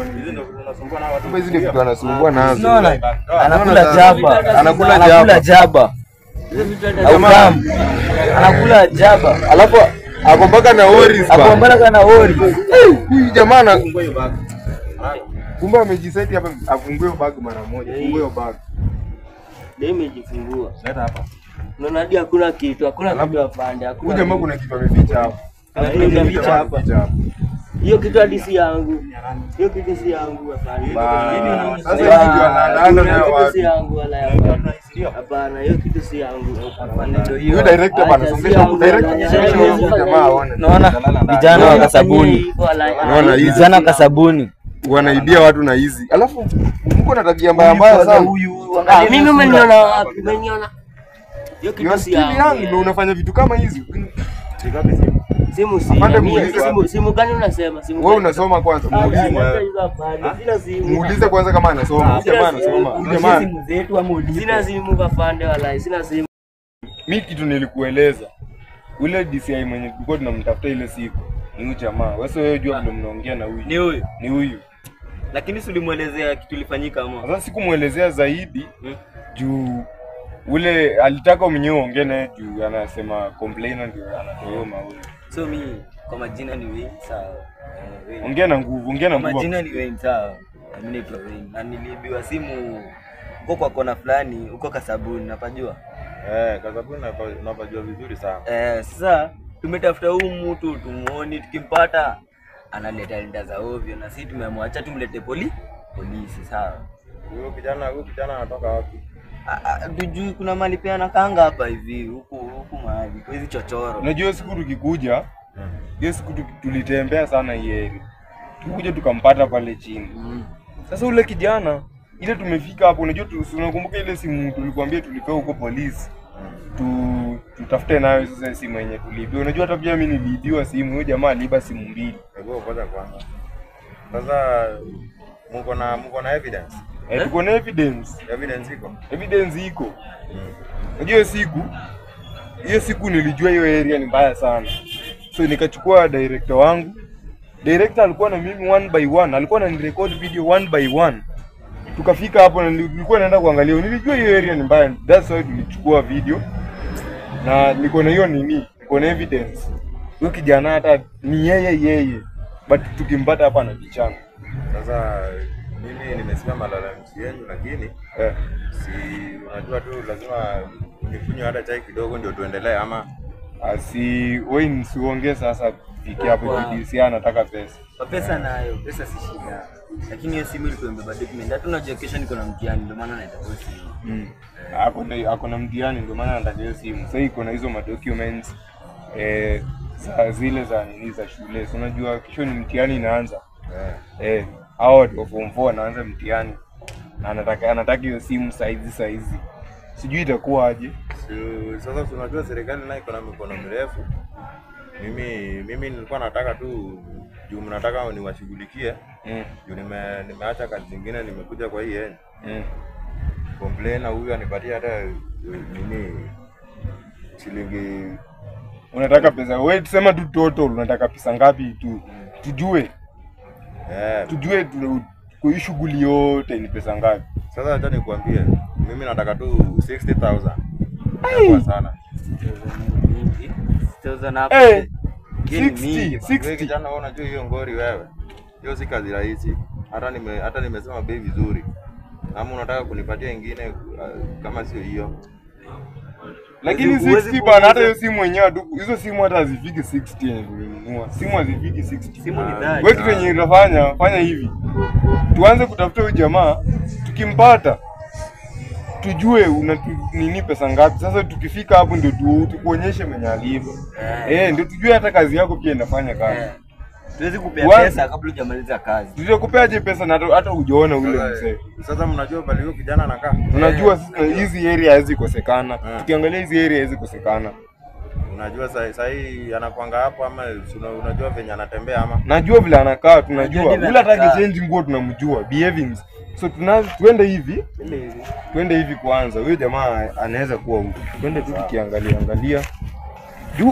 Hizi ndio unasumbua na watu. Hizi ndio vitu anasumbua nazo. Anakula jaba. Anakula jaba. Anakula jaba. Alafu ako mpaka na oris. Ako mpaka na oris. Huyu jamaa anafungue hiyo bag. Kumbe amejiseti hapa afungue bag mara moja. Fungue hiyo bag. Ndio imejifungua. Leta hapa. Unaona hadi hakuna kitu afande. Huyu jamaa kuna kitu ameficha hapa. Ameficha hapa. Hiyo kitu hadi si yangu. Hiyo kitu si yangu afande. Sasa hivi ndio anaanza na watu. Si yangu wala yangu. Hapana, hiyo kitu si yangu. Afande ndio hiyo. Huyu director bana songesha huko director jamaa aone. Unaona vijana wa Kasabuni. Unaona hizi vijana Kasabuni wanaibia watu na hizi. Alafu mko na tabia mbaya sana. Huyu mimi umeniona wapi? Umeniona? Hiyo kitu si yangu. Ndio unafanya vitu kama hizi. Simu simu gani unasema? Simu wewe unasoma kwanza, muulize kwanza kama anasoma. Huyu jamaa anasoma. Huyu jamaa simu zetu amuulize. Sina simu kafande wala sina simu. Mimi kitu nilikueleza. Ule DCI mwenye tulikuwa tunamtafuta ile siku ni huyu jamaa. Wewe jua vile mnaongea na huyu. Ni huyu. Lakini si ulimuelezea kitu kilifanyika ama? Sasa sikumuelezea zaidi juu ule alitaka mwenyewe ongee naye juu anasema complainant ndio anatoa maoni. So mimi kwa majina ni Wayne sawa. Ongea na nguvu, ongea na nguvu. Majina ni Wayne sawa. Mimi ni Wayne. Na niliibiwa simu huko kwa kona fulani huko Kasabuni napajua. Kasabuni napajua vizuri sana. Sasa tumetafuta huyu mtu tumuone, tukimpata analeta linda za ovyo na sisi tumemwacha tumlete polisi sawa. Huyo kijana anatoka wapi? Tujui kuna mali pia anakaanga hapa hivi huku mahali kwa hizo chochoro. Unajua siku tukikuja hiyo siku tulitembea sana hiyo. Tukuje tukampata pale chini. Sasa ule kijana ile tumefika hapo, unajua tunakumbuka ile simu tulikwambia tulipewa huko polisi. Tutafute nayo sasa simu yenye tuliibiwa. Unajua hata pia mimi niliibiwa simu, huyo jamaa aliiba simu mbili. Hebu kwanza. Sasa mko na evidence? Tuko na evidence. Evidence iko. Unajua hiyo siku nilijua hiyo area ni mbaya sana. So nikachukua director wangu. Director alikuwa na mimi one by one. Alikuwa ananirecord video one by one. Tukafika hapo na nilikuwa naenda kuangalia. Nilijua hiyo area ni mbaya. That's why tulichukua video. Na niko na hiyo niko na evidence. Huyo kijana hata ni yeye. But tukimpata hapa na kichana. Sasa mimi nimesikia malalamishi yenu lakini si unajua tu lazima nikunywe hata chai kidogo ndio tuendelee ama wewe nisiongee sasa fiki hapo DCI anataka pesa. Pesa nayo, pesa si shida. Lakini hiyo simu ilikuwa imebeba document. Hata unajua kesho niko na mtihani ndio maana naita simu. Ako na mtihani ndio maana anataka hiyo simu. Sasa iko na hizo documents zile za shule. Unajua kesho ni mtihani inaanza. Hao form 4 anaanza mtihani na anataka hiyo simu saizi. Sijui itakuwa aje. Sasa tunajua serikali nayo iko na mikono mirefu. Mimi nilikuwa nataka tu juu mnataka niwashughulikie. Juu nimeacha kazi zingine nimekuja kwa hii yenu. Complainer huyu anipatia hata shilingi. Unataka pesa wewe tusema tu total unataka pesa ngapi tu tujue. Tujue kwa shughuli yote ni pesa ngapi. Sasa acha nikwambie mimi nataka tu 60,000. Kwa sana. 60. Kijana wewe unajua hiyo ngori wewe. Hiyo si kazi rahisi. Hata nimesema bei vizuri. Kama unataka kunipatia nyingine kama sio hiyo. Lakini 60 bana hata hiyo simu yenyewe hizo simu hata hazifiki 60 nilinunua. Simu hazifiki 60. Simu ni dhani. Wewe kitu yenyewe fanya hivi. Tuanze kutafuta huyo jamaa, tukimpata tujue nini pesa ngapi. Sasa tukifika hapo ndio tukuonyeshe mwenye aliiba. Ndio tujue hata kazi yako pia inafanya kazi. Tuwezi kupea pesa kabla hujamaliza kazi. Tutakupeaje pesa na hata hujaona ule mzee. Sasa mnajua bali huyo kijana anakaa. Tunajua hizi area hizi kosekana. Tukiangalia hizi area hizi kosekana. Unajua sasa hii anakuanga hapo ama unajua venye anatembea ama? Najua vile anakaa, tunajua. Ule hata change nguo tunamjua, behaving. So tuende hivi kwanza. Huyo jamaa anaweza kuwa huko. Twende tu tukiangalia.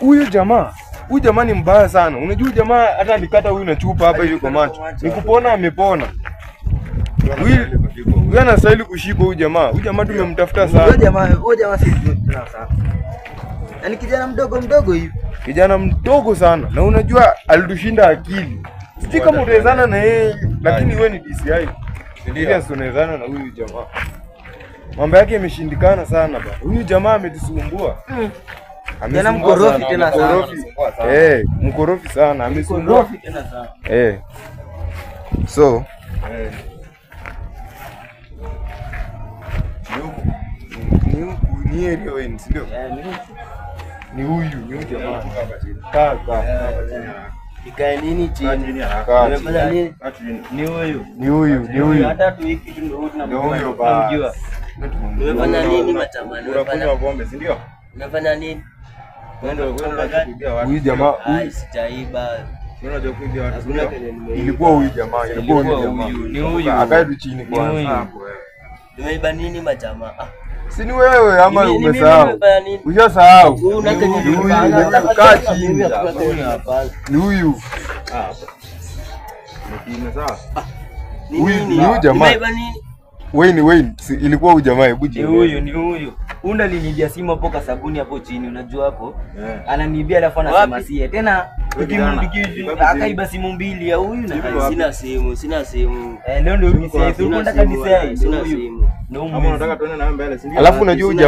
Huyo jamaa Huyu jamaa ni mbaya sana. Unajua jamaa hata alikata huyu na chupa hapa hivi kwa macho. Nikupona amepona. Huyu anastahili kushikwa huyu jamaa. Huyu jamaa tumemtafuta sana. Huyu jamaa si sawa. Yaani kijana mdogo hivi. Kijana mdogo sana. Na unajua alitushinda akili. Sijui kama utawezana na yeye, lakini wewe ni DCI. Ndio tunawezana na huyu jamaa. Mambo yake yameshindikana sana bwana. Huyu jamaa ametusumbua. Tena mkorofi tena sana. Mkorofi sana. Amesumbua tena sana. So, ni area wewe ndio. Ni huyu jamaa. Kaka. Ikae nini chini? Nimefanya nini? Ni huyu. Hata tu hiki tunamjua. Nimefanya nini machama? Nimefanya pombe, si ndio? Nimefanya nini? Huyu jamaa, sijaiba. Unajua kuibia watu. Ilikuwa huyu jamaa, Ni huyu. Akae tu chini kwanza. Nimeiba nini machama? Si ni wewe ama umesahau? Ushasahau. Kaa chini. Ni huyu. Huyu jamaa. Wewe ilikuwa huyu jamaa, hebu jibu. Ni huyu. Unda linibia simu hapo kwa sabuni hapo chini, unajua hapo? Ananibia alafu anasema sie. Tena akaiba simu mbili ya huyu na sina simu. Leo ndio ukisema unataka niseme sina simu. Kama unataka tuende na mbele, si ndio? Alafu unajua huyu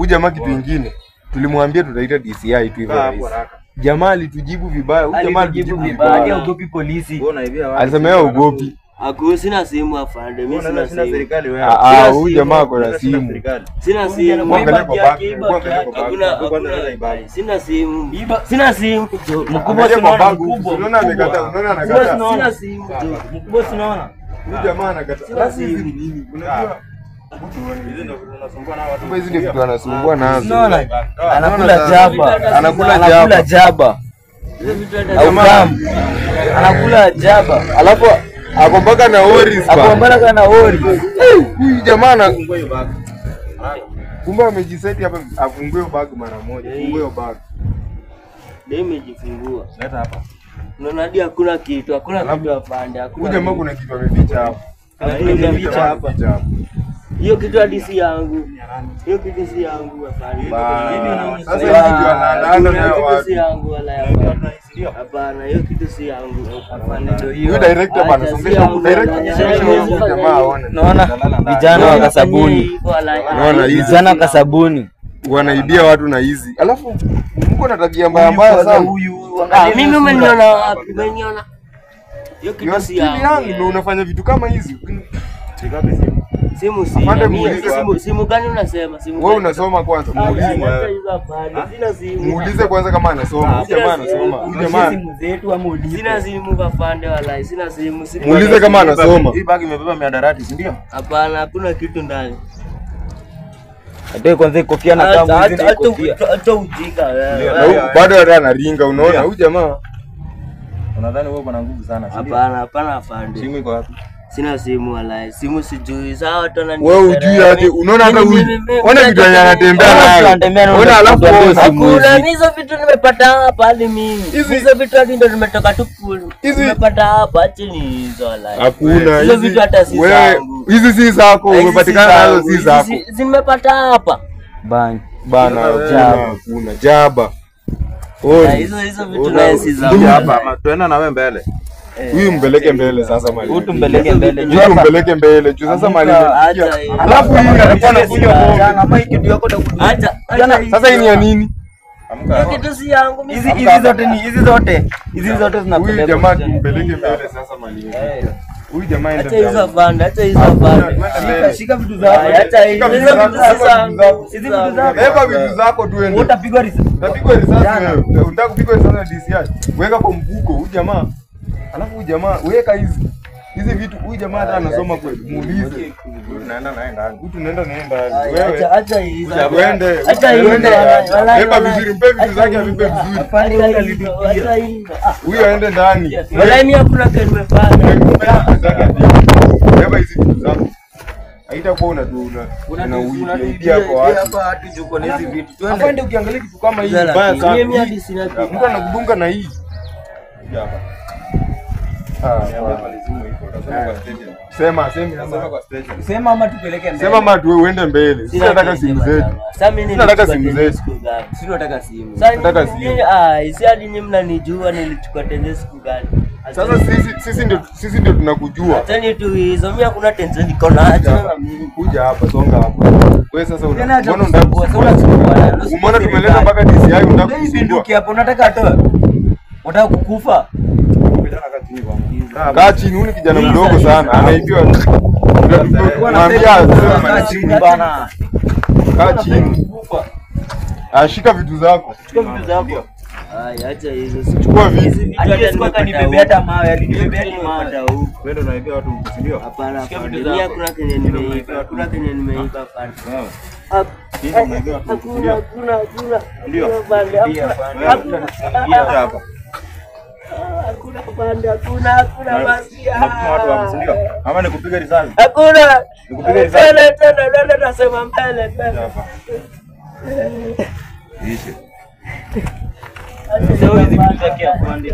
jamaa kitu kingine. Tulimwambia tutaita DCI tu hivyo. Jamaa alitujibu vibaya. Huyu jamaa alitujibu vibaya. Haogopi polisi. Alisema yeye haogopi. Sina simu afande, mimi sina serikali wewe. Huyu jamaa ako na simu. Sina simu. Sina simu. Sina simu. Mkubwa tunaona mkubwa. Unaona amekata, unaona anakata. Sina simu. Mkubwa tunaona. Huyu jamaa anakata. Basi hizi ni nini? Unajua hizi ndio vitu anasumbua nazo. Unaona? Anakula jaba. Anakula jaba. Alafu akombaka na oris. Huyu jamaa kumbe amejiseti hapa afungue bag mara moja. Fungue hiyo bag. Ndio imejifungua. Leta hapa. Unaona hadi hakuna kitu afande. Huyu jamaa kuna kitu ameficha hapa. Ameficha hapa. Hiyo kitu hadi si yangu. Hiyo kitu si yangu afande. Sasa hivi ndio anaandana na watu. Si yangu wala hapana. Hapana, hiyo kitu si yangu. Afande ndio hiyo. Huyu director bana, songesha director jamaa aone. Naona vijana wa kasabuni. Naona hizi vijana wa kasabuni wanaibia watu na hizi. Alafu mko na tabia mbaya sana. Mimi umeniona wapi? Umeniona? Hiyo kitu si yangu. Ndio unafanya vitu kama hizi. Simu simu gani unasema? Wewe unasoma kwanza. Muulize kwanza kama anasoma. Huyu jamaa anasoma. Huyu jamaa simu zetu amuulize. Sina simu kafande wallahi, sina simu. Muulize kama anasoma. Hii bag imebeba miadarati, si ndio? Hapana, hakuna kitu ndani. Atoe kwanza kofia na kama hizi kofia. Acha ujinga wewe. Bado hata anaringa, unaona huyu jamaa. Unadhani wewe una nguvu sana, si ndio? Hapana afande. Simu iko wapi? Sina simu wallahi. Simu sijui. Sawa watu wanani. Wewe hujui aje? Unaona hata huyu. Ona vitu anatembea nayo. Ona alafu hakuna hizo vitu nimepata hapa hadi mimi. Hizo vitu hadi ndio nimetoka tu nimepata hapa chini hizo wallahi. Hakuna hizo vitu hata si zangu. Hizi si zako, umepatikana nazo si zako. Zimepata hapa. Bana kuna jaba. Hizo vitu naye si zangu. Hapa tuenda na wewe mbele. Huyu mbeleke mbele sasa mali. Huyu mbeleke mbele. Huyu mbeleke mbele. Juu sasa mali. Alafu hii anakuwa anakunywa pombe. Kama hii kitu yako acha. Sasa hii ni ya nini? Hiyo kitu si yangu mimi. Hizi zote zinapeleka. Huyu jamaa mbeleke mbele sasa mali. Huyu jamaa enda. Acha hizo banda, acha hizo banda. Shika vitu zako. Acha hizo vitu zako. Hizi vitu zako. Beba vitu zako tuende. Utapigwa risasi. Utapigwa risasi wewe. Unataka kupigwa risasi na DCI. Weka kwa mfuko huyu jamaa. Alafu huyu jamaa weka hizi vitu. Huyu jamaa hata anasoma kweli. Muulize. Tunaenda naye ndani. Tunaenda wewe. Acha hizo. Uende. Acha hizo. Beba vizuri, mpe vitu zake avipe vizuri. Acha hizo. Huyu aende ndani. Wala mimi hakuna kitu nimefanya. Beba hizi vitu zako. haitakuwa unaidia kwa watu. Hapa hatu juko na hizi vitu. Twende. Afande ukiangalia kitu kama hii mbaya sana. Mimi hadi sina kitu. Mtu anakudunga na hii. Hapa. Sema kwa station. Sema ama tupeleke mbele. Sema ama tu uende mbele. Sisi nataka simu zetu. Sasa mimi nataka simu zetu. Sisi tunataka simu. Nataka simu. Si hadi nyinyi mnanijua nilichukua tende siku gani? Sasa sisi ndio tunakujua. Tani tu hizo mimi hakuna tension niko nacho na mimi. Kuja hapa, songa hapa. Wewe sasa unaona tumeleta mpaka DCI unataka kusumbua. Hapo unataka atoe. Unataka kukufa? Kaa chini, huyu kijana mdogo sana, anaitwa mwambia bana. Kaa chini. Ashika vitu zako. Chukua vitu zako. Acha hizo. Chukua vitu. Hadi siku akanibebea hata mawe, alinibebea ni mawe. Wewe ndio unaibia watu mtu ndio? Hapana, hakuna kenye nimeiba. Hakuna kenye nimeiba fani. Hakuna. Ndio. Hapa. Hakuna pande, hakuna basi. Watu wa ndio. Ama nikupiga risasi. Hakuna. Nikupiga risasi. Tena nasema mbele. Hapa. Ishe. Sasa hizi vitu za kiafande.